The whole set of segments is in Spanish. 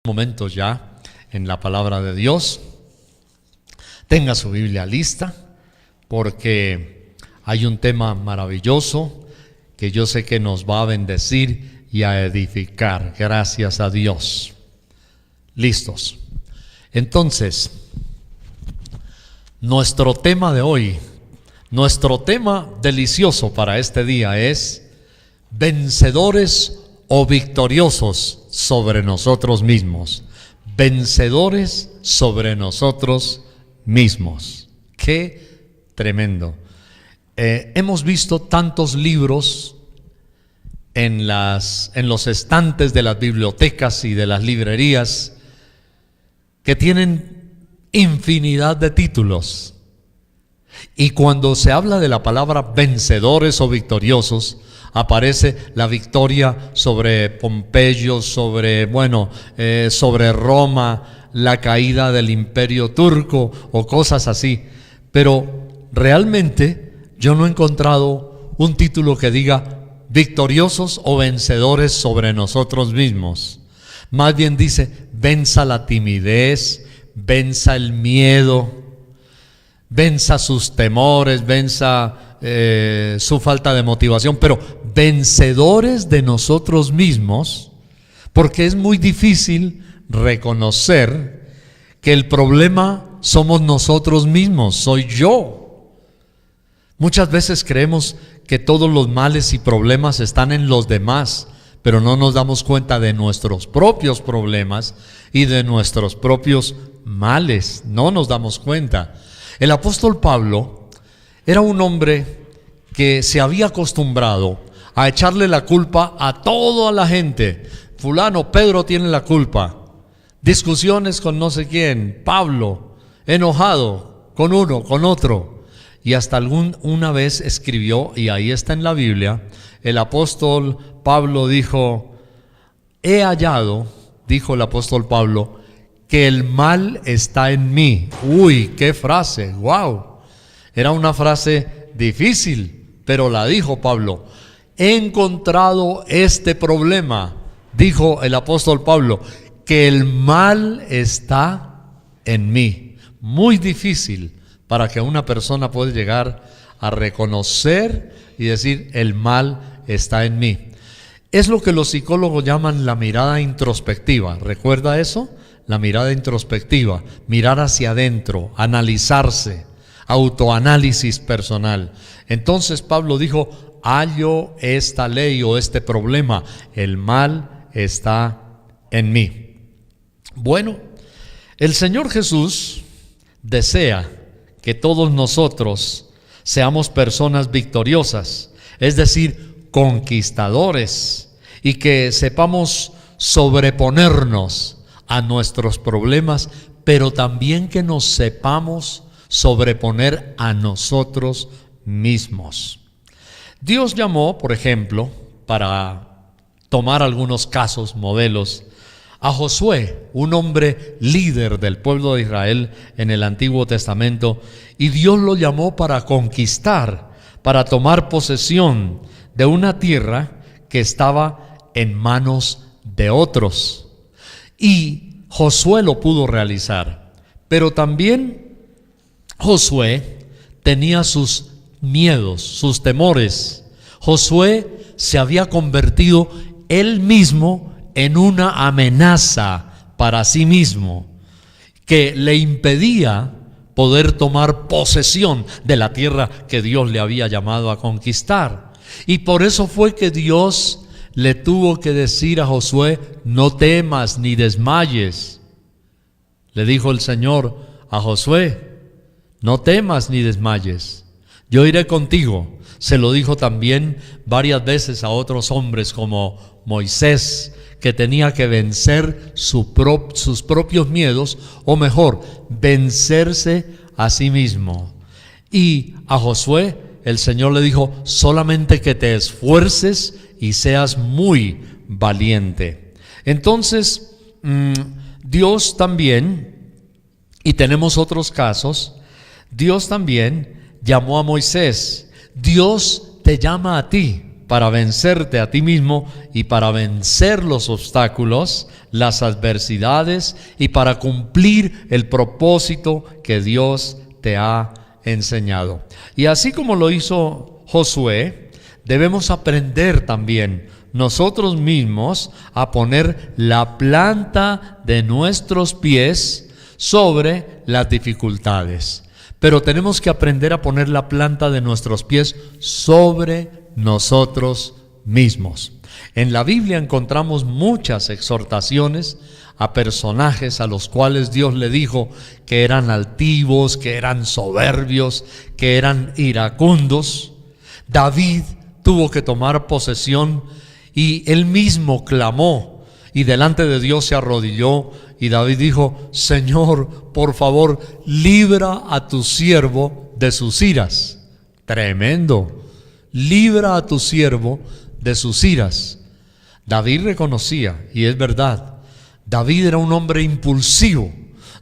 Momentos ya en la palabra de Dios. Tenga su Biblia lista, porque hay un tema maravilloso que yo sé que nos va a bendecir y a edificar. Gracias a Dios. ¿Listos? Entonces, nuestro tema de hoy, nuestro tema delicioso para este día es vencedores o victoriosos sobre nosotros mismos. Vencedores sobre nosotros mismos. ¡Qué tremendo! Hemos visto tantos libros en los estantes de las bibliotecas y de las librerías que tienen infinidad de títulos. Y cuando se habla de la palabra vencedores o victoriosos, aparece la victoria sobre Pompeyo, sobre Roma, la caída del imperio turco o cosas así. Pero realmente yo no he encontrado un título que diga victoriosos o vencedores sobre nosotros mismos. Más bien dice, venza la timidez, venza el miedo, venza sus temores, venza su falta de motivación, pero vencedores de nosotros mismos, porque es muy difícil reconocer que el problema somos nosotros mismos, soy yo. Muchas veces creemos que todos los males y problemas están en los demás, pero no nos damos cuenta de nuestros propios problemas y de nuestros propios males, no nos damos cuenta. El apóstol Pablo era un hombre que se había acostumbrado a echarle la culpa a toda la gente. Fulano, Pedro tiene la culpa. Discusiones con no sé quién, Pablo, enojado con uno, con otro. Y hasta una vez escribió, y ahí está en la Biblia, el apóstol Pablo dijo, he hallado, dijo el apóstol Pablo, que el mal está en mí. Uy, qué frase, wow. Era una frase difícil, pero la dijo Pablo. He encontrado este problema, dijo el apóstol Pablo, que el mal está en mí. Muy difícil para que una persona pueda llegar a reconocer y decir, el mal está en mí. Es lo que los psicólogos llaman la mirada introspectiva. ¿Recuerda eso? La mirada introspectiva, mirar hacia adentro, analizarse, autoanálisis personal. Entonces Pablo dijo, hallo esta ley o este problema, el mal está en mí. Bueno, el Señor Jesús desea que todos nosotros seamos personas victoriosas, es decir, conquistadores, y que sepamos sobreponernos a nuestros problemas, pero también que nos sepamos sobreponer a nosotros mismos. Dios llamó, por ejemplo, para tomar algunos casos, modelos, a Josué, un hombre líder del pueblo de Israel en el Antiguo Testamento, y Dios lo llamó para conquistar, para tomar posesión de una tierra que estaba en manos de otros. Y Josué lo pudo realizar, pero también Josué tenía sus miedos, sus temores. Josué se había convertido él mismo en una amenaza para sí mismo, que le impedía poder tomar posesión de la tierra que Dios le había llamado a conquistar. Y por eso fue que Dios le tuvo que decir a Josué, no temas ni desmayes. Le dijo el Señor a Josué, no temas ni desmayes, yo iré contigo. Se lo dijo también varias veces a otros hombres como Moisés, que tenía que vencer sus propios miedos, o mejor, vencerse a sí mismo. Y a Josué el Señor le dijo, solamente que te esfuerces y seas muy valiente. Entonces, Dios también, y tenemos otros casos, Dios también llamó a Moisés. Dios te llama a ti. para vencerte a ti mismo y para vencer los obstáculos, las adversidades y para cumplir el propósito que Dios te ha enseñado. Y así como lo hizo Josué, debemos aprender también nosotros mismos a poner la planta de nuestros pies sobre las dificultades. Pero tenemos que aprender a poner la planta de nuestros pies sobre nosotros mismos. En la Biblia encontramos muchas exhortaciones a personajes a los cuales Dios le dijo que eran altivos, que eran soberbios, que eran iracundos. David tuvo que tomar posesión y él mismo clamó y delante de Dios se arrodilló y David dijo: Señor, por favor, libra a tu siervo de sus iras. Tremendo. Libra a tu siervo de sus iras. David reconocía, y es verdad, David era un hombre impulsivo,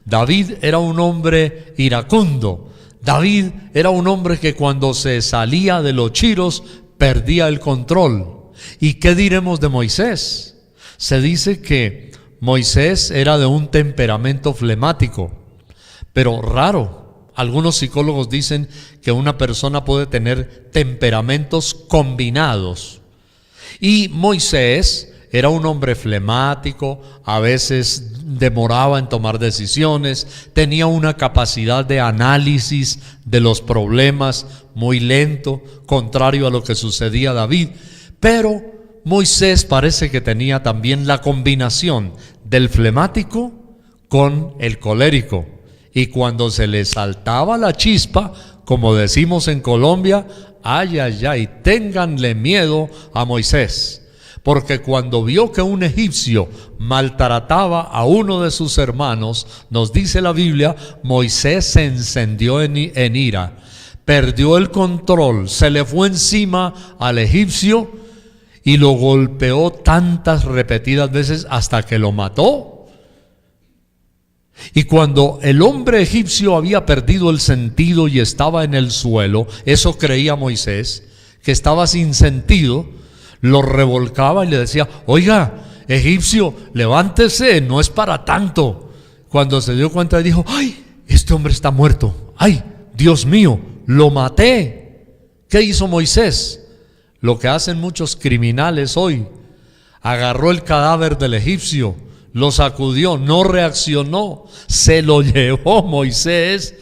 David era un hombre iracundo, David era un hombre que cuando se salía de los chiros perdía el control. ¿Y qué diremos de Moisés? Se dice que Moisés era de un temperamento flemático, pero raro. Algunos psicólogos dicen que una persona puede tener temperamentos combinados. Y Moisés era un hombre flemático, a veces demoraba en tomar decisiones, tenía una capacidad de análisis de los problemas muy lento, contrario a lo que sucedía a David. Pero Moisés parece que tenía también la combinación del flemático con el colérico. Y cuando se le saltaba la chispa, como decimos en Colombia, ay, ay, ay, ténganle miedo a Moisés. Porque cuando vio que un egipcio maltrataba a uno de sus hermanos, nos dice la Biblia, Moisés se encendió en ira, perdió el control, se le fue encima al egipcio y lo golpeó tantas repetidas veces hasta que lo mató. Y cuando el hombre egipcio había perdido el sentido y estaba en el suelo, eso creía Moisés, que estaba sin sentido, lo revolcaba y le decía: oiga, egipcio, levántese, no es para tanto. Cuando se dio cuenta dijo: ay, este hombre está muerto, ay, Dios mío, lo maté. ¿Qué hizo Moisés? Lo que hacen muchos criminales hoy: agarró el cadáver del egipcio, lo sacudió, no reaccionó, se lo llevó Moisés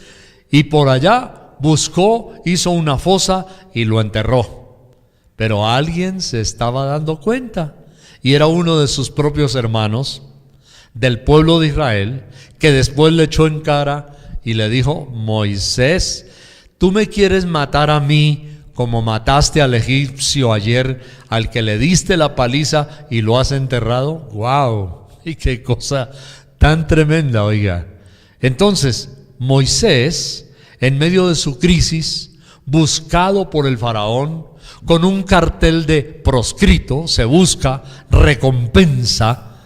y por allá buscó, hizo una fosa y lo enterró. Pero alguien se estaba dando cuenta y era uno de sus propios hermanos del pueblo de Israel, que después le echó en cara y le dijo: Moisés, ¿tú me quieres matar a mí como mataste al egipcio ayer, al que le diste la paliza y lo has enterrado? ¡Wow! Y qué cosa tan tremenda, oiga. Entonces, Moisés, en medio de su crisis, buscado por el faraón, con un cartel de proscrito, se busca recompensa,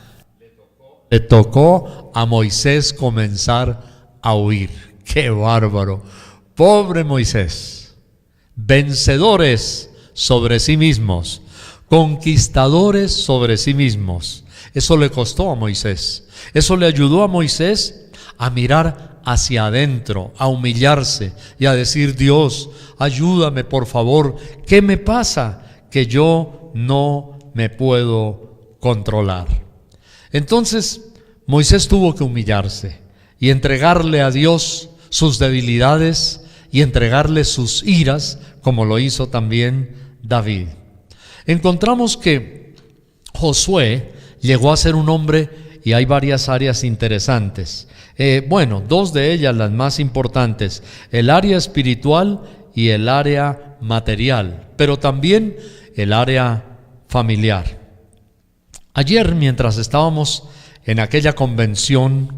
le tocó a Moisés comenzar a huir. ¡Qué bárbaro! Pobre Moisés. Vencedores sobre sí mismos, conquistadores sobre sí mismos. Eso le costó a Moisés. Eso le ayudó a Moisés a mirar hacia adentro, a humillarse y a decir: Dios, ayúdame por favor. ¿Qué me pasa? Que yo no me puedo controlar. Entonces Moisés tuvo que humillarse y entregarle a Dios sus debilidades y entregarle sus iras, como lo hizo también David. Encontramos que Josué llegó a ser un hombre, y hay varias áreas interesantes. Dos de ellas, las más importantes: el área espiritual y el área material, pero también el área familiar. Ayer, mientras estábamos en aquella convención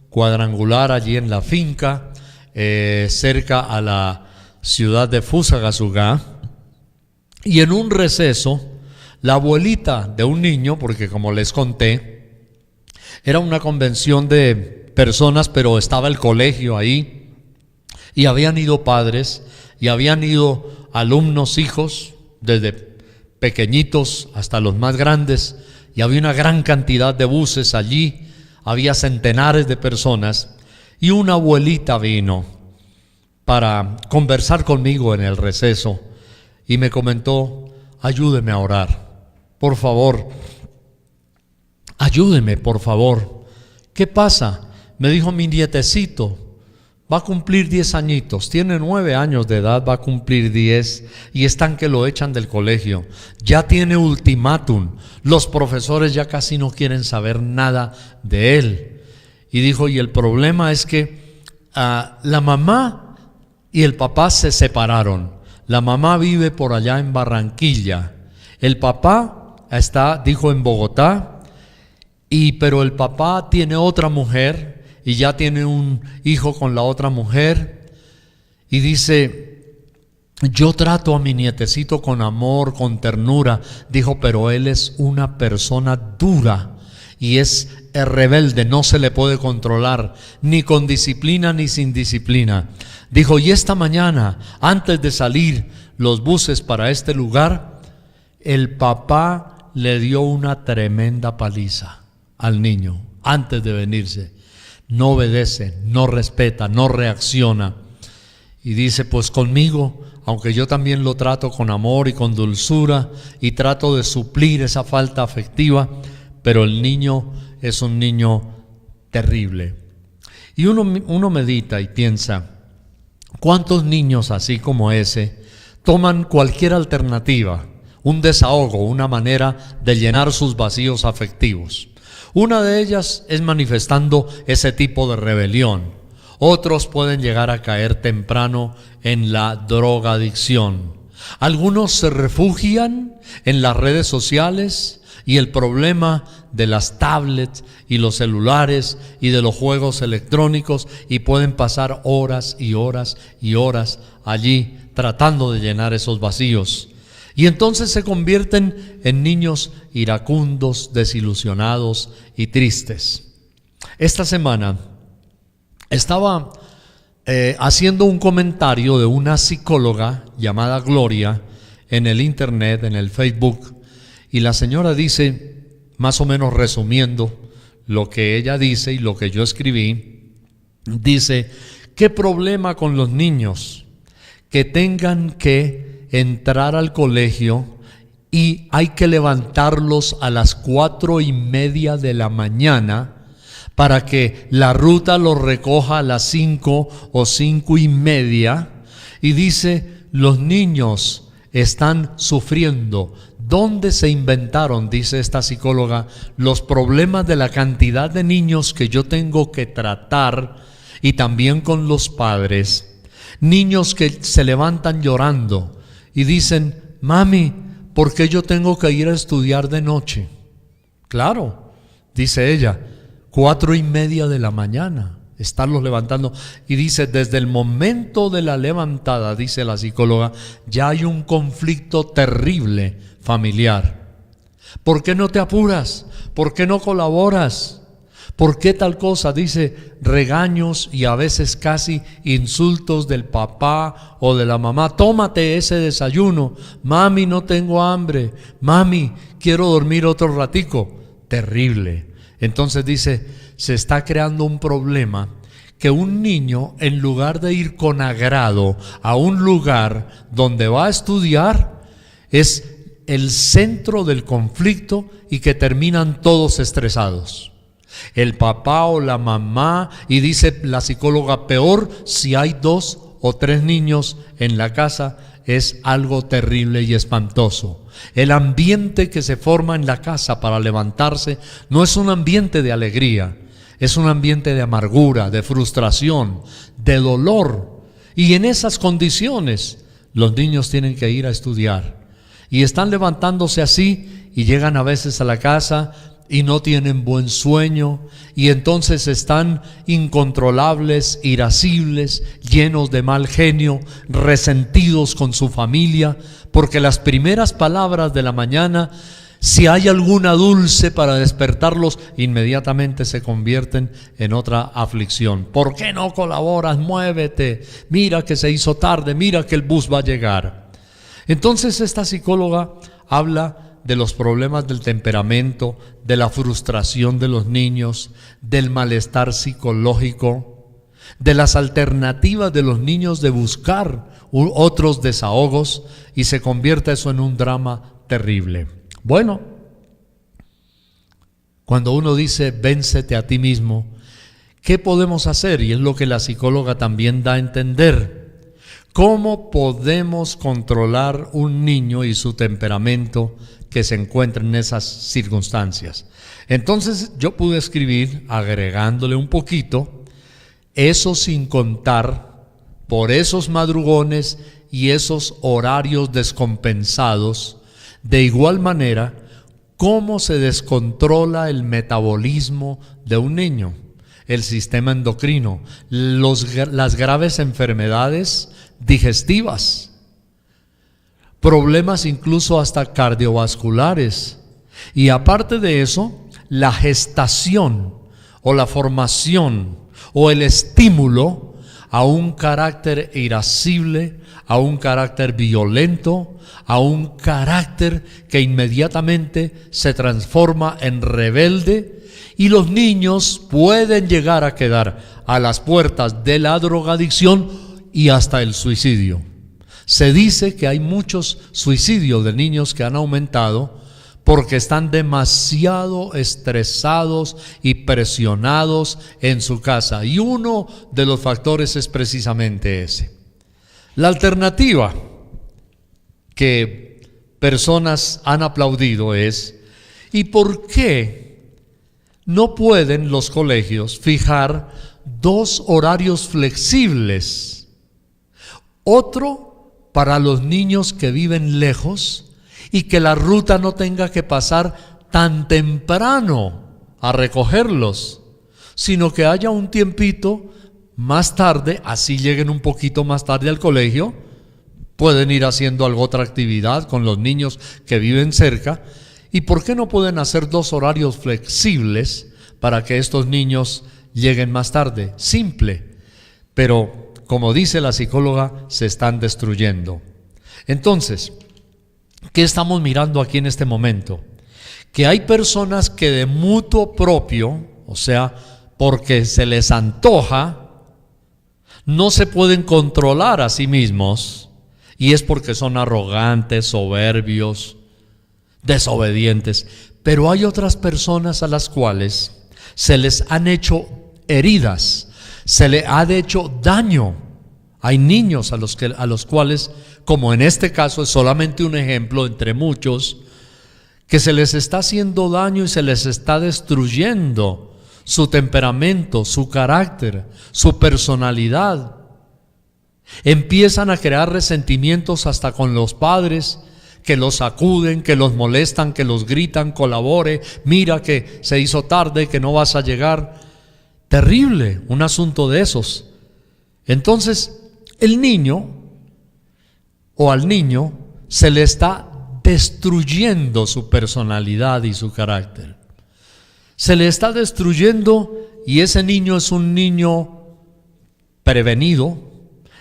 cuadrangular allí en la finca, cerca a la ciudad de Fusagasugá, y en un receso, la abuelita de un niño, porque como les conté, era una convención de personas, pero estaba el colegio ahí, y habían ido padres, y habían ido alumnos, hijos, desde pequeñitos hasta los más grandes, y había una gran cantidad de buses allí, había centenares de personas, y una abuelita vino para conversar conmigo en el receso y me comentó: ayúdeme a orar, por favor, ayúdeme, por favor. ¿Qué pasa? Me dijo: mi nietecito va a cumplir 10 añitos, tiene 9 años de edad, va a cumplir 10 y están que lo echan del colegio. Ya tiene ultimátum, los profesores ya casi no quieren saber nada de él. Y dijo: y el problema es que la mamá y el papá se separaron. La mamá vive por allá en Barranquilla, el papá está, dijo, en Bogotá, pero el papá tiene otra mujer y ya tiene un hijo con la otra mujer. Y dice: yo trato a mi nietecito con amor, con ternura. Dijo: pero él es una persona dura y es rebelde, no se le puede controlar, ni con disciplina ni sin disciplina. Dijo: y esta mañana, antes de salir los buses para este lugar, el papá le dio una tremenda paliza al niño antes de venirse. No obedece, no respeta, no reacciona. Y dice: pues conmigo, aunque yo también lo trato con amor y con dulzura y trato de suplir esa falta afectiva, pero el niño es un niño terrible. Y uno medita y piensa: ¿cuántos niños así como ese toman cualquier alternativa, un desahogo, una manera de llenar sus vacíos afectivos? Una de ellas es manifestando ese tipo de rebelión. Otros pueden llegar a caer temprano en la drogadicción. Algunos se refugian en las redes sociales y el problema de las tablets y los celulares y de los juegos electrónicos, y pueden pasar horas y horas y horas allí tratando de llenar esos vacíos. Y entonces se convierten en niños iracundos, desilusionados y tristes. Esta semana estaba haciendo un comentario de una psicóloga llamada Gloria en el internet, en el Facebook, y la señora dice, más o menos resumiendo lo que ella dice y lo que yo escribí, dice: ¿qué problema con los niños que tengan que entrar al colegio y hay que levantarlos a las 4:30 de la mañana para que la ruta los recoja a las 5 o 5:30? Y dice: los niños están sufriendo. ¿Dónde se inventaron, dice esta psicóloga, los problemas de la cantidad de niños que yo tengo que tratar, y también con los padres? Niños que se levantan llorando y dicen: mami, ¿por qué yo tengo que ir a estudiar de noche? Claro, dice ella, 4:30 de la mañana, estarlos levantando. Y dice: desde el momento de la levantada, dice la psicóloga, ya hay un conflicto terrible familiar. ¿Por qué no te apuras? ¿Por qué no colaboras? ¿Por qué tal cosa? Dice: regaños y a veces casi insultos del papá o de la mamá. Tómate ese desayuno. Mami, no tengo hambre. Mami, quiero dormir otro ratico. Terrible. Entonces dice, se está creando un problema que un niño, en lugar de ir con agrado a un lugar donde va a estudiar, es el centro del conflicto y que terminan todos estresados. El papá o la mamá, y dice la psicóloga, peor si hay 2 o 3 niños en la casa, es algo terrible y espantoso. El ambiente que se forma en la casa para levantarse no es un ambiente de alegría, es un ambiente de amargura, de frustración, de dolor. Y en esas condiciones los niños tienen que ir a estudiar. Y están levantándose así y llegan a veces a la casa y no tienen buen sueño, y entonces están incontrolables, irascibles, llenos de mal genio, resentidos con su familia, porque las primeras palabras de la mañana, si hay alguna dulce para despertarlos, inmediatamente se convierten en otra aflicción. ¿Por qué no colaboras? Muévete, mira que se hizo tarde, mira que el bus va a llegar. Entonces esta psicóloga habla de los problemas del temperamento, de la frustración de los niños, del malestar psicológico, de las alternativas de los niños de buscar otros desahogos, y se convierte eso en un drama terrible. Bueno, cuando uno dice véncete a ti mismo, ¿qué podemos hacer? Y es lo que la psicóloga también da a entender. ¿Cómo podemos controlar un niño y su temperamento que se encuentra en esas circunstancias? Entonces yo pude escribir, agregándole un poquito, eso sin contar por esos madrugones y esos horarios descompensados. De igual manera, ¿cómo se descontrola el metabolismo de un niño? El sistema endocrino, las graves enfermedades digestivas, problemas incluso hasta cardiovasculares. Y aparte de eso, la gestación o la formación o el estímulo a un carácter irascible, a un carácter violento, a un carácter que inmediatamente se transforma en rebelde, y los niños pueden llegar a quedar a las puertas de la drogadicción y hasta el suicidio. Se dice que hay muchos suicidios de niños que han aumentado porque están demasiado estresados y presionados en su casa, y uno de los factores es precisamente ese. La alternativa que personas han aplaudido es: ¿y por qué no pueden los colegios fijar 2 horarios flexibles? Otro para los niños que viven lejos y que la ruta no tenga que pasar tan temprano a recogerlos, sino que haya un tiempito más tarde, así lleguen un poquito más tarde al colegio, pueden ir haciendo alguna otra actividad con los niños que viven cerca. ¿Y por qué no pueden hacer 2 horarios flexibles para que estos niños lleguen más tarde? Simple, pero como dice la psicóloga, se están destruyendo. Entonces, ¿qué estamos mirando aquí en este momento? Que hay personas que de mutuo propio, o sea, porque se les antoja, no se pueden controlar a sí mismos, y es porque son arrogantes, soberbios, desobedientes. Pero hay otras personas a las cuales se les han hecho heridas, se les ha hecho daño. Hay niños a los cuales, como en este caso es solamente un ejemplo entre muchos, que se les está haciendo daño y se les está destruyendo su temperamento, su carácter, su personalidad. Empiezan a crear resentimientos hasta con los padres, que los acuden, que los molestan, que los gritan: colabore, mira que se hizo tarde, que no vas a llegar. Terrible, un asunto de esos. Entonces, el niño o al niño se le está destruyendo su personalidad y su carácter. Se le está destruyendo, y ese niño es un niño prevenido,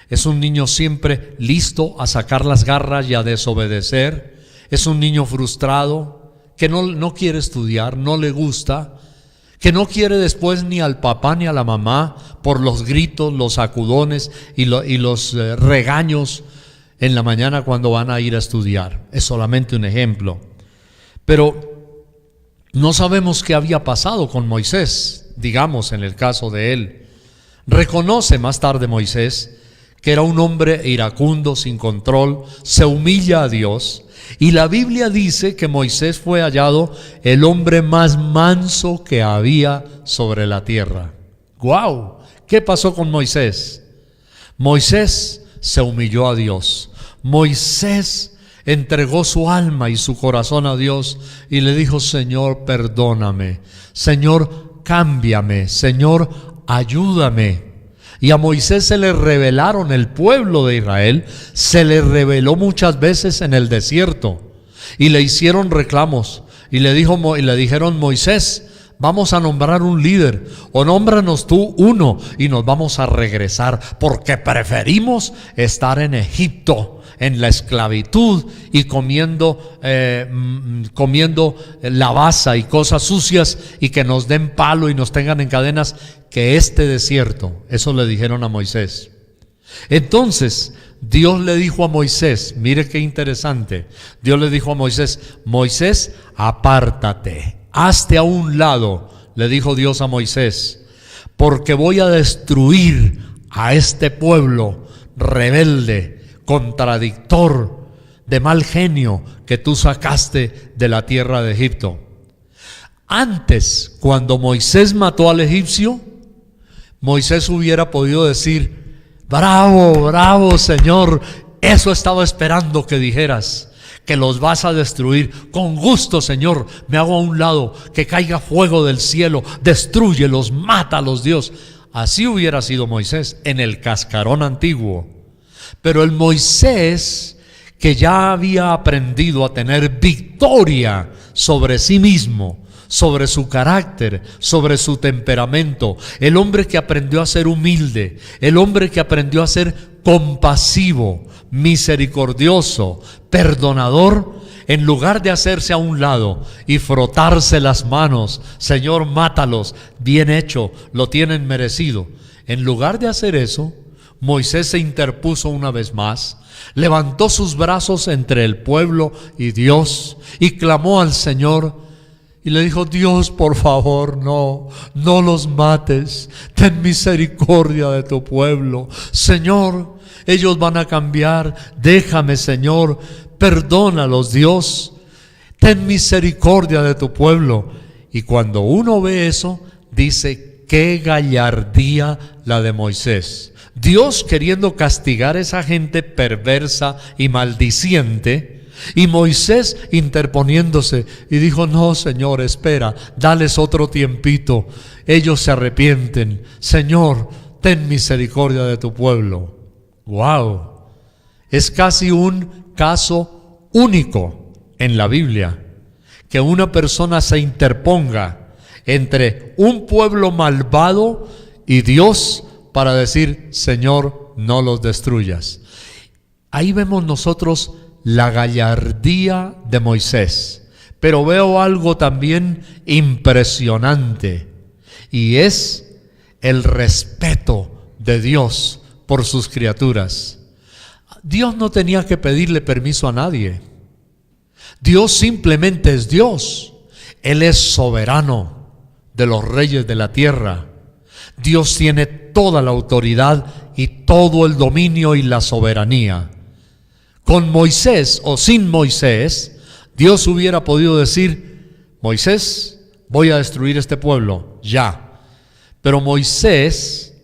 es un niño siempre listo a sacar las garras y a desobedecer. Es un niño frustrado que no quiere estudiar, no le gusta, que no quiere después ni al papá ni a la mamá por los gritos, los sacudones y los regaños en la mañana cuando van a ir a estudiar. Es solamente un ejemplo. Pero no sabemos qué había pasado con Moisés, digamos en el caso de él. Reconoce más tarde Moisés que era un hombre iracundo, sin control, se humilla a Dios, y la Biblia dice que Moisés fue hallado el hombre más manso que había sobre la tierra. ¡Guau! ¿Qué pasó con Moisés? Moisés se humilló a Dios. Moisés entregó su alma y su corazón a Dios y le dijo: Señor, perdóname, Señor, cámbiame, Señor, ayúdame. Y a Moisés se le revelaron, el pueblo de Israel se le reveló muchas veces en el desierto, y le hicieron reclamos y le dijeron: Moisés, vamos a nombrar un líder, o nómbranos tú uno y nos vamos a regresar, porque preferimos estar en Egipto, en la esclavitud y comiendo lavaza y cosas sucias, y que nos den palo y nos tengan en cadenas, que este desierto. Eso le dijeron a Moisés. Entonces Dios le dijo a Moisés, mire qué interesante, Dios le dijo a Moisés: Moisés, apártate, hazte a un lado, le dijo Dios a Moisés, porque voy a destruir a este pueblo rebelde, contradictor, de mal genio, que tú sacaste de la tierra de Egipto. Antes, cuando Moisés mató al egipcio, Moisés hubiera podido decir: bravo, bravo, Señor, eso estaba esperando que dijeras, que los vas a destruir. Con gusto, Señor, me hago a un lado, que caiga fuego del cielo, destrúyelos, mátalos, Dios. Así hubiera sido Moisés en el cascarón antiguo. Pero el Moisés que ya había aprendido a tener victoria sobre sí mismo, sobre su carácter, sobre su temperamento, el hombre que aprendió a ser humilde, el hombre que aprendió a ser compasivo, misericordioso, perdonador, en lugar de hacerse a un lado y frotarse las manos: Señor, mátalos, bien hecho, lo tienen merecido. En lugar de hacer eso, Moisés se interpuso una vez más, levantó sus brazos entre el pueblo y Dios y clamó al Señor. Y le dijo: Dios, por favor, no los mates. Ten misericordia de tu pueblo. Señor, ellos van a cambiar. Déjame, Señor. Perdónalos, Dios. Ten misericordia de tu pueblo. Y cuando uno ve eso, dice: qué gallardía la de Moisés. Dios queriendo castigar a esa gente perversa y maldiciente, y Moisés interponiéndose, y dijo: no, Señor, espera, dales otro tiempito, ellos se arrepienten. Señor, ten misericordia de tu pueblo. ¡Wow! Es casi un caso único en la Biblia, que una persona se interponga entre un pueblo malvado y Dios para decir: Señor, no los destruyas. Ahí vemos nosotros la gallardía de Moisés, pero veo algo también impresionante, y es el respeto de Dios por sus criaturas. Dios no tenía que pedirle permiso a nadie. Dios simplemente es Dios. Él es soberano de los reyes de la tierra. Dios tiene toda la autoridad y todo el dominio y la soberanía. Con Moisés o sin Moisés, Dios hubiera podido decir: Moisés, voy a destruir este pueblo, ya. Pero Moisés,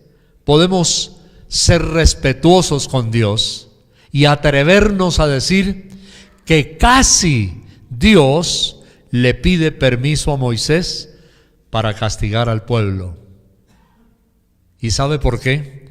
podemos ser respetuosos con Dios y atrevernos a decir que casi Dios le pide permiso a Moisés para castigar al pueblo. ¿Y sabe por qué?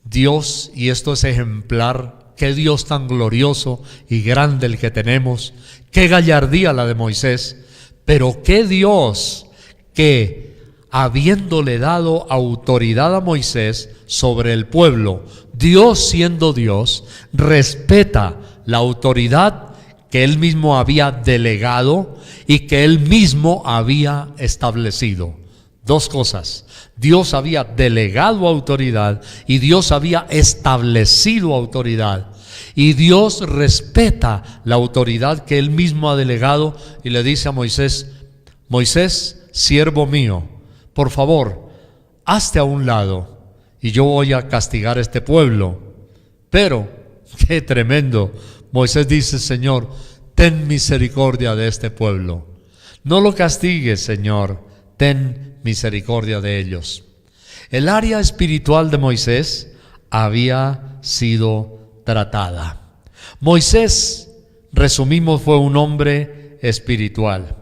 Dios, y esto es ejemplar, qué Dios tan glorioso y grande el que tenemos, qué gallardía la de Moisés, pero qué Dios que, habiéndole dado autoridad a Moisés sobre el pueblo, Dios siendo Dios, respeta la autoridad que Él mismo había delegado y que Él mismo había establecido. Dos cosas: Dios había delegado autoridad y Dios había establecido autoridad. Y Dios respeta la autoridad que Él mismo ha delegado y le dice a Moisés: Moisés, siervo mío, por favor, hazte a un lado y yo voy a castigar a este pueblo. Pero, qué tremendo, Moisés dice: Señor, ten misericordia de este pueblo. No lo castigues, Señor, ten misericordia de ellos. El área espiritual de Moisés había sido tratada. Moisés, resumimos, fue un hombre espiritual.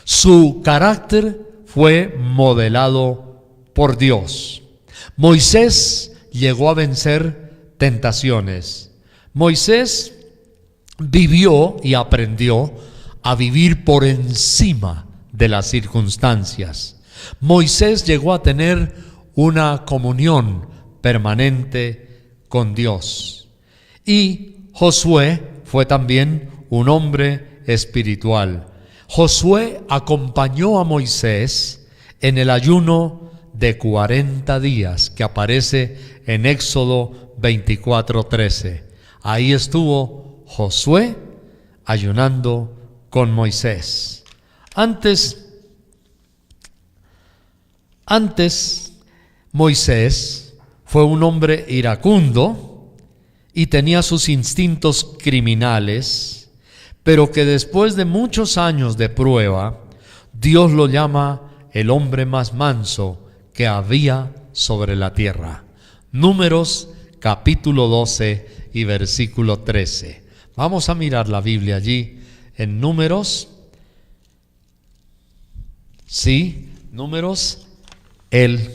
Su carácter fue modelado por Dios. Moisés llegó a vencer tentaciones. Moisés vivió y aprendió a vivir por encima de las circunstancias. Moisés llegó a tener una comunión permanente con Dios. Y Josué fue también un hombre espiritual. Josué acompañó a Moisés en el ayuno de 40 días que aparece en Éxodo 24:13. Ahí estuvo Josué ayunando con Moisés. Antes Moisés fue un hombre iracundo y tenía sus instintos criminales, pero que después de muchos años de prueba, Dios lo llama el hombre más manso que había sobre la tierra. Números capítulo 12 y versículo 13. Vamos a mirar la Biblia allí en Números. Sí, Números, el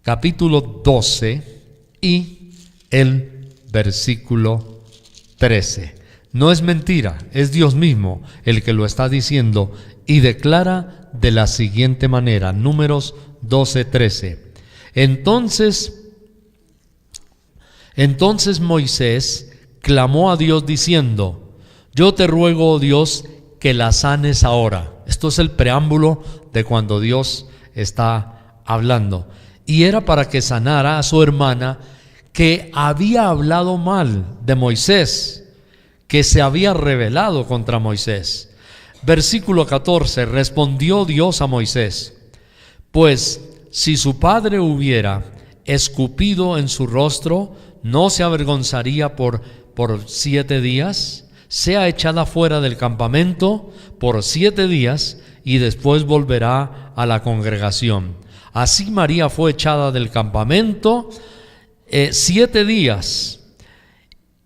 capítulo 12 y el versículo 13. No es mentira, es Dios mismo el que lo está diciendo y declara de la siguiente manera, Números 12:13. Entonces Moisés clamó a Dios diciendo: yo te ruego, oh Dios, que la sanes ahora. Esto es el preámbulo de cuando Dios está hablando. Y era para que sanara a su hermana que había hablado mal de Moisés, que se había rebelado contra Moisés. Versículo 14, respondió Dios a Moisés: pues si su padre hubiera escupido en su rostro, ¿no se avergonzaría por 7 días? Sea echada fuera del campamento por 7 días y después volverá a la congregación. Así María fue echada del campamento 7 días.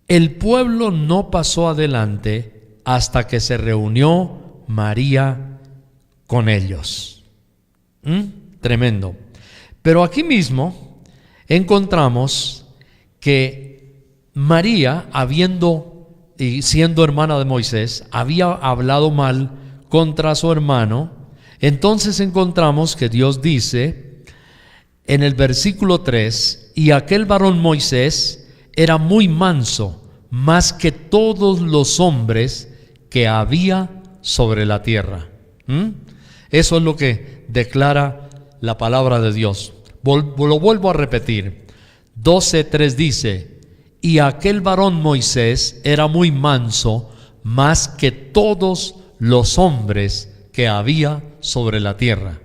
El pueblo no pasó adelante hasta que se reunió María con ellos. Tremendo. Pero aquí mismo encontramos que María, siendo hermana de Moisés, había hablado mal contra su hermano. Entonces encontramos que Dios dice en el versículo 3: y aquel varón Moisés era muy manso, más que todos los hombres que había sobre la tierra. Eso es lo que declara la palabra de Dios. Lo vuelvo a repetir. 12:3 dice: y aquel varón Moisés era muy manso, más que todos los hombres que había sobre la tierra.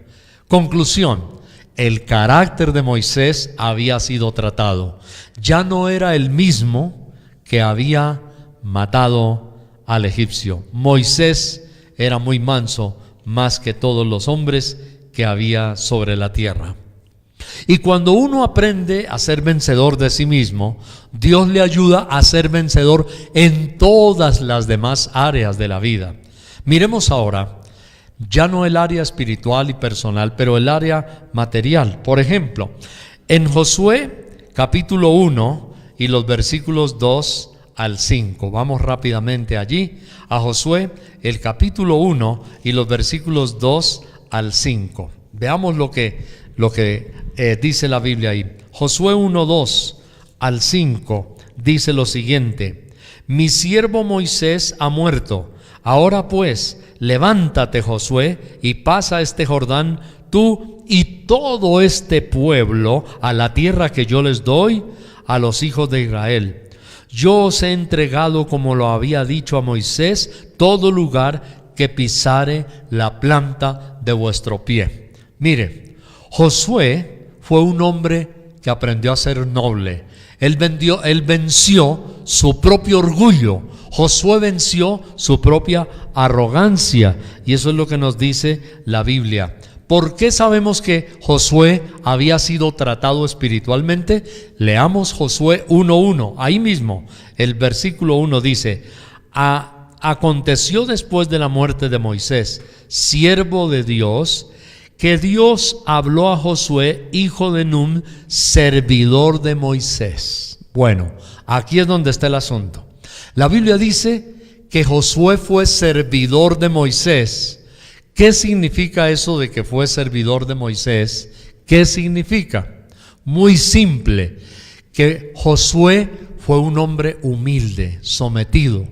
Conclusión: el carácter de Moisés había sido tratado. Ya no era el mismo que había matado al egipcio. Moisés era muy manso, más que todos los hombres que había sobre la tierra. Y cuando uno aprende a ser vencedor de sí mismo, Dios le ayuda a ser vencedor en todas las demás áreas de la vida. Miremos ahora, ya no el área espiritual y personal, pero el área material. Por ejemplo, en Josué capítulo 1 y los versículos 2 al 5. Vamos rápidamente allí a Josué, el capítulo 1 y los versículos 2 al 5. Veamos lo que dice la Biblia ahí. Josué 1, 2 al 5 dice lo siguiente: mi siervo Moisés ha muerto. Ahora pues, levántate, Josué, y pasa este Jordán, tú y todo este pueblo, a la tierra que yo les doy a los hijos de Israel. Yo os he entregado, como lo había dicho a Moisés, todo lugar que pisare la planta de vuestro pie. Mire, Josué fue un hombre que aprendió a ser noble. Él venció su propio orgullo. Josué venció su propia arrogancia. Y eso es lo que nos dice la Biblia. ¿Por qué sabemos que Josué había sido tratado espiritualmente? Leamos Josué 1:1. Ahí mismo, el versículo 1 dice: aconteció después de la muerte de Moisés, siervo de Dios, que Dios habló a Josué, hijo de Nun, servidor de Moisés. Bueno, aquí es donde está el asunto. La Biblia dice que Josué fue servidor de Moisés. ¿Qué significa eso de que fue servidor de Moisés? ¿Qué significa? Muy simple, que Josué fue un hombre humilde, sometido.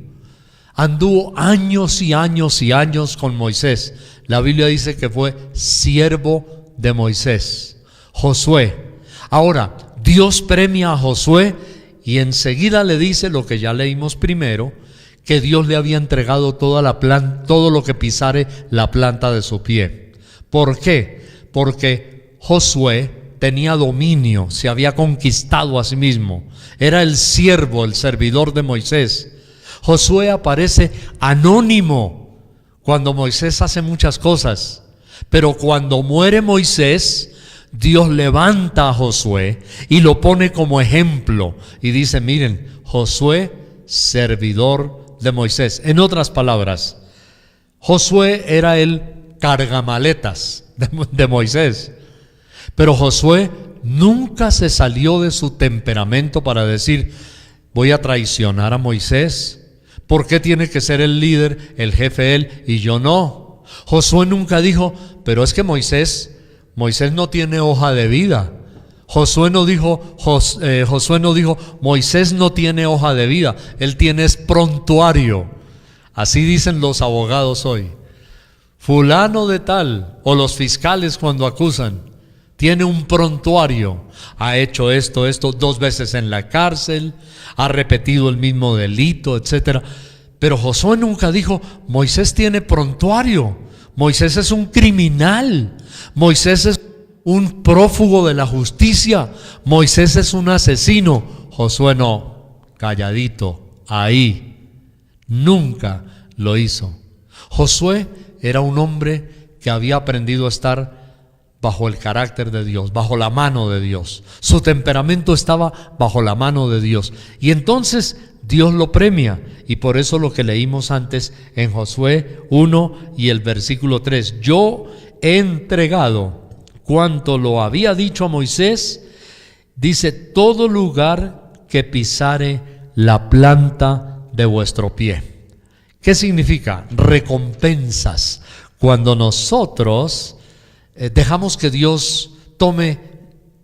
Anduvo años y años y años con Moisés. La Biblia dice que fue siervo de Moisés. Josué. Ahora, Dios premia a Josué y enseguida le dice lo que ya leímos primero, que Dios le había entregado todo lo que pisare la planta de su pie. ¿Por qué? Porque Josué tenía dominio, se había conquistado a sí mismo. Era el siervo, el servidor de Moisés. Josué aparece anónimo cuando Moisés hace muchas cosas, pero cuando muere Moisés, Dios levanta a Josué y lo pone como ejemplo y dice, miren, Josué, servidor de Moisés. En otras palabras, Josué era el cargamaletas de Moisés, pero Josué nunca se salió de su temperamento para decir, voy a traicionar a Moisés. ¿Por qué tiene que ser el líder, el jefe él y yo no? Josué nunca dijo, pero es que Moisés no tiene hoja de vida. Josué no dijo, Moisés no tiene hoja de vida, él tiene prontuario. Así dicen los abogados hoy. Fulano de tal, o los fiscales cuando acusan, tiene un prontuario, ha hecho esto 2 veces en la cárcel, ha repetido el mismo delito, etc. Pero Josué nunca dijo, Moisés tiene prontuario, Moisés es un criminal, Moisés es un prófugo de la justicia, Moisés es un asesino. Josué no, calladito, ahí, nunca lo hizo. Josué era un hombre que había aprendido a estar bajo el carácter de Dios, bajo la mano de Dios. Su temperamento estaba bajo la mano de Dios. Y entonces Dios lo premia. Y por eso lo que leímos antes en Josué 1 y el versículo 3. Yo he entregado cuanto lo había dicho a Moisés, dice, todo lugar que pisare la planta de vuestro pie. ¿Qué significa? Recompensas. Cuando nosotros dejamos que Dios tome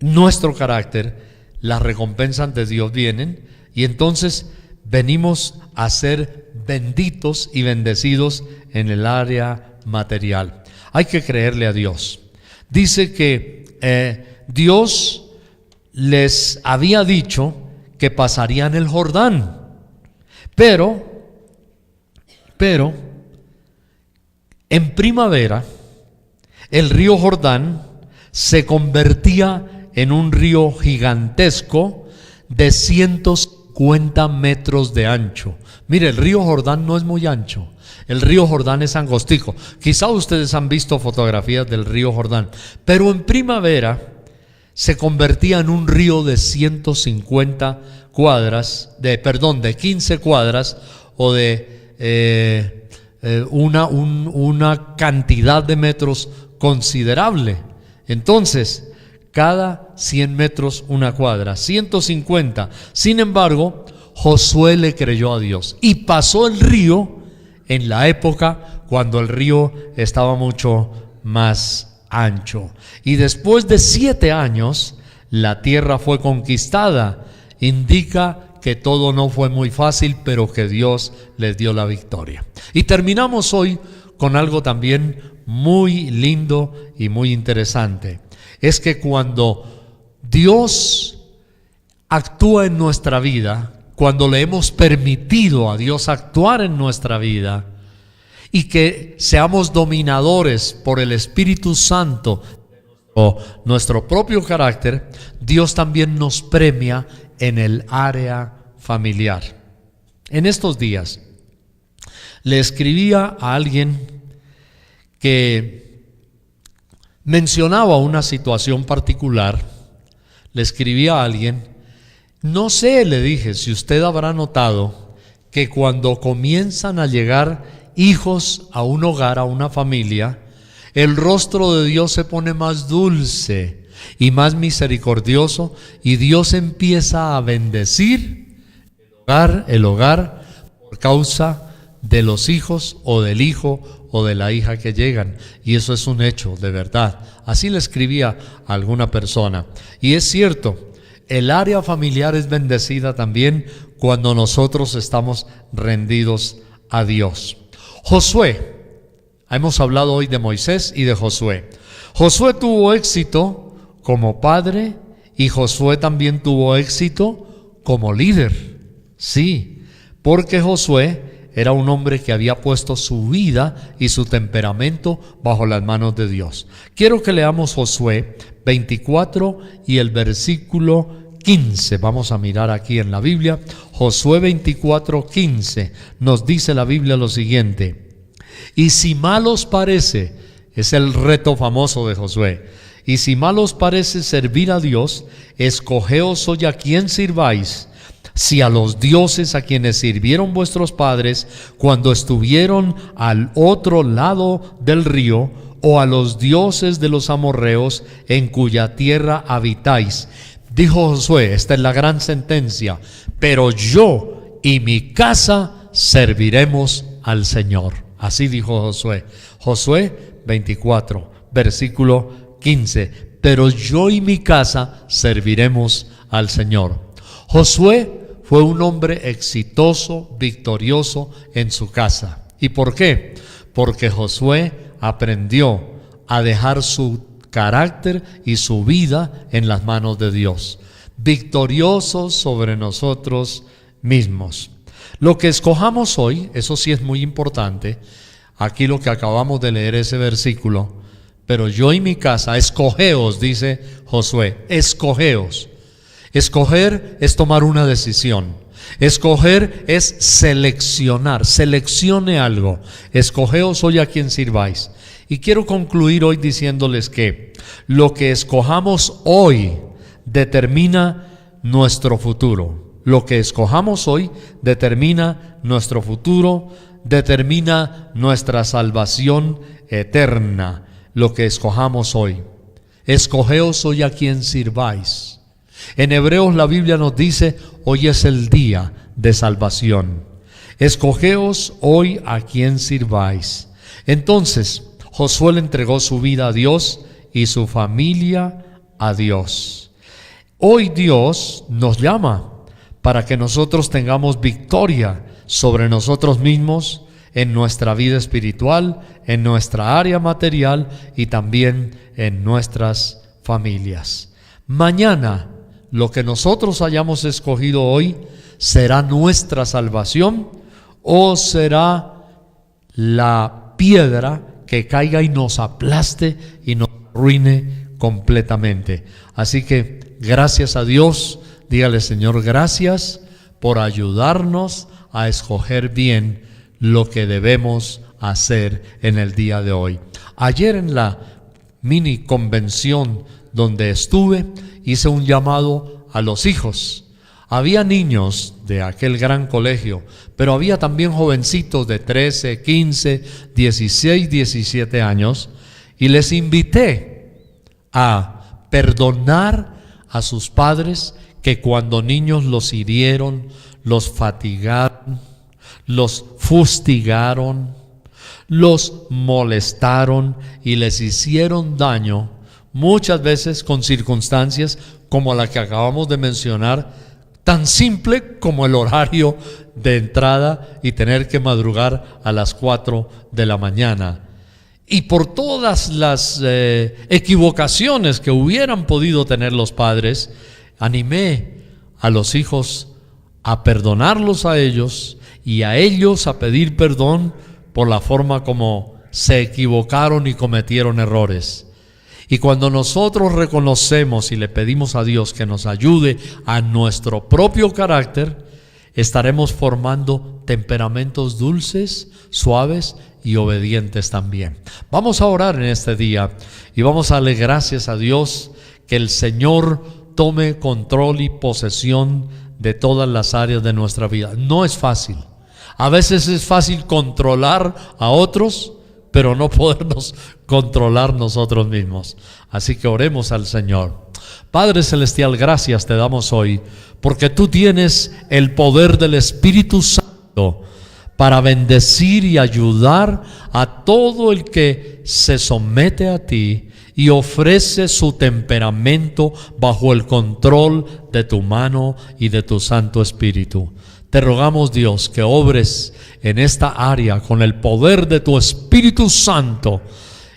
nuestro carácter, las recompensas de Dios vienen y entonces venimos a ser benditos y bendecidos en el área material. Hay que creerle a Dios. Dice que Dios les había dicho que pasarían el Jordán, pero en primavera el río Jordán se convertía en un río gigantesco de 150 metros de ancho. Mire, el río Jordán no es muy ancho, el río Jordán es angostico. Quizá ustedes han visto fotografías del río Jordán, pero en primavera se convertía en un río de 150 cuadras, de 15 cuadras o de una cantidad de metros considerable. Entonces, cada 100 metros una cuadra, 150. Sin embargo, Josué le creyó a Dios y pasó el río en la época cuando el río estaba mucho más ancho. Y después de 7 años, la tierra fue conquistada. Indica que todo no fue muy fácil, pero que Dios les dio la victoria. Y terminamos hoy con algo también muy lindo y muy interesante. Es que cuando Dios actúa en nuestra vida, cuando le hemos permitido a Dios actuar en nuestra vida y que seamos dominadores por el Espíritu Santo o nuestro propio carácter, Dios también nos premia en el área familiar. En estos días le escribía a alguien que mencionaba una situación particular. Le escribía a alguien, no sé, le dije, si usted habrá notado que cuando comienzan a llegar hijos a un hogar, a una familia, el rostro de Dios se pone más dulce y más misericordioso, y Dios empieza a bendecir el hogar por causa de los hijos o del hijo o de la hija que llegan. Y eso es un hecho de verdad. Así le escribía a alguna persona. Y es cierto, el área familiar es bendecida también cuando nosotros estamos rendidos a Dios. Josué, hemos hablado hoy de Moisés y de Josué. Josué tuvo éxito como padre y Josué también tuvo éxito como líder. Sí, porque Josué era un hombre que había puesto su vida y su temperamento bajo las manos de Dios. Quiero que leamos Josué 24 y el versículo 15. Vamos a mirar aquí en la Biblia. Josué 24:15 nos dice la Biblia lo siguiente: y si mal os parece, es el reto famoso de Josué, y si mal os parece servir a Dios, escogeos hoy a quién sirváis, si a los dioses a quienes sirvieron vuestros padres cuando estuvieron al otro lado del río, o a los dioses de los amorreos en cuya tierra habitáis. Dijo Josué, esta es la gran sentencia: pero yo y mi casa serviremos al Señor. Así dijo Josué. Josué 24, versículo 15. Pero yo y mi casa serviremos al Señor. Josué fue un hombre exitoso, victorioso en su casa. ¿Y por qué? Porque Josué aprendió a dejar su carácter y su vida en las manos de Dios, victoriosos sobre nosotros mismos. Lo que escojamos hoy, eso sí es muy importante. Aquí lo que acabamos de leer, ese versículo: pero yo y mi casa, escogeos, dice Josué, escogeos. Escoger es tomar una decisión. Escoger es seleccionar. Seleccione algo. Escogeos hoy a quien sirváis. Y quiero concluir hoy diciéndoles que lo que escojamos hoy determina nuestro futuro. Lo que escojamos hoy determina nuestro futuro, determina nuestra salvación eterna. Lo que escojamos hoy. Escogeos hoy a quien sirváis. En Hebreos la Biblia nos dice: hoy es el día de salvación. Escogeos hoy a quien sirváis. Entonces Josué le entregó su vida a Dios y su familia a Dios. Hoy Dios nos llama para que nosotros tengamos victoria sobre nosotros mismos, en nuestra vida espiritual, en nuestra área material y también en nuestras familias. Mañana, lo que nosotros hayamos escogido hoy será nuestra salvación o será la piedra que caiga y nos aplaste y nos arruine completamente. Así que gracias a Dios, dígale: Señor, gracias por ayudarnos a escoger bien lo que debemos hacer en el día de hoy. Ayer en la mini convención donde estuve, hice un llamado a los hijos. Había niños de aquel gran colegio, pero había también jovencitos de 13, 15, 16, 17 años, y les invité a perdonar a sus padres que cuando niños los hirieron, los fatigaron, los fustigaron, los molestaron y les hicieron daño, muchas veces con circunstancias como la que acabamos de mencionar, tan simple como el horario de entrada y tener que madrugar a las 4 de la mañana. Y por todas las equivocaciones que hubieran podido tener los padres, animé a los hijos a perdonarlos a ellos y a ellos a pedir perdón por la forma como se equivocaron y cometieron errores. Y cuando nosotros reconocemos y le pedimos a Dios que nos ayude a nuestro propio carácter, estaremos formando temperamentos dulces, suaves y obedientes también. Vamos a orar en este día y vamos a darle gracias a Dios que el Señor tome control y posesión de todas las áreas de nuestra vida. No es fácil. A veces es fácil controlar a otros, pero no podernos controlar nosotros mismos. Así que oremos al Señor. Padre Celestial, gracias te damos hoy, porque tú tienes el poder del Espíritu Santo para bendecir y ayudar a todo el que se somete a ti y ofrece su temperamento bajo el control de tu mano y de tu Santo Espíritu. Te rogamos, Dios, que obres en esta área con el poder de tu Espíritu Santo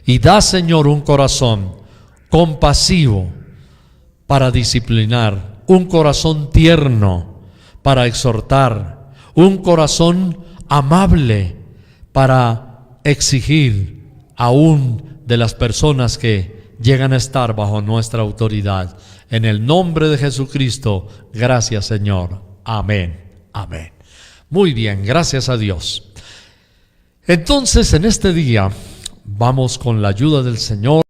y da, Señor, un corazón compasivo para disciplinar, un corazón tierno para exhortar, un corazón amable para exigir aún de las personas que llegan a estar bajo nuestra autoridad. En el nombre de Jesucristo, gracias, Señor. Amén. Amén. Muy bien, gracias a Dios. Entonces, en este día, vamos con la ayuda del Señor